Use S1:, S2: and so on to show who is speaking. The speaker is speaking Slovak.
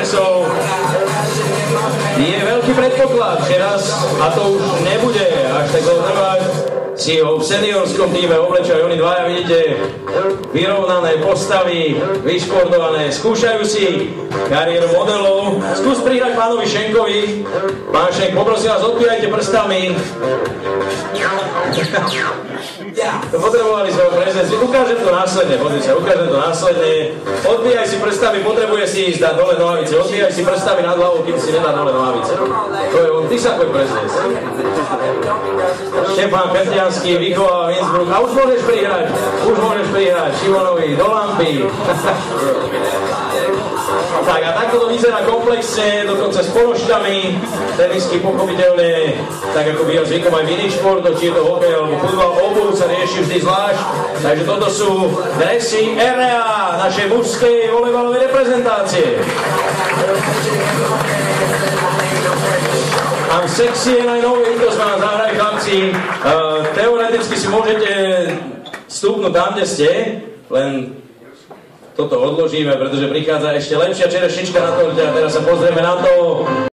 S1: Fitnessov. Je veľký predpoklad, že raz, a to už nebude až tak dlho trvať, si ho v seniorskom týme oblečajú. Oni dvaja, vidíte, vyrovnané postavy, vyšportované, skúšajú si kariéru modelov. Skús prihrať pánovi Šenkovi. Pán Šenk, poprosím vás, odpírajte prstami. Potrebovali sme ho prezenci. Ukážem to následne, pozri sa, ukážem to následne. Odbíjaj si prstami, potrebuje si ísť dať dole nohavice. Odbíjaj si prstami nad hlavou, kým si nedá dole nohavice. To je on, ty sa poď prezniesť. Štefán Petriansky vychováva Innsbruck. A už môžeš prihrať Šimonovi do lampy. Tak a takto to vyzerá komplexne, dokonca s položkami, tenisky pochopiteľne, tak ako býva zvykom aj v iných športoch, či je to hokej alebo futbal, obuv sa rieši vždy zvlášť. Takže toto sú dresy REA, našej mužskej volejbalovej reprezentácie. I'm sexy and I know it, to sme na záhraj chlapci. Teoreticky si môžete vstúpnuť tam, kde ste, len toto odložíme, pretože prichádza ešte lepšia čerešnička na torte a teraz sa pozrieme na to.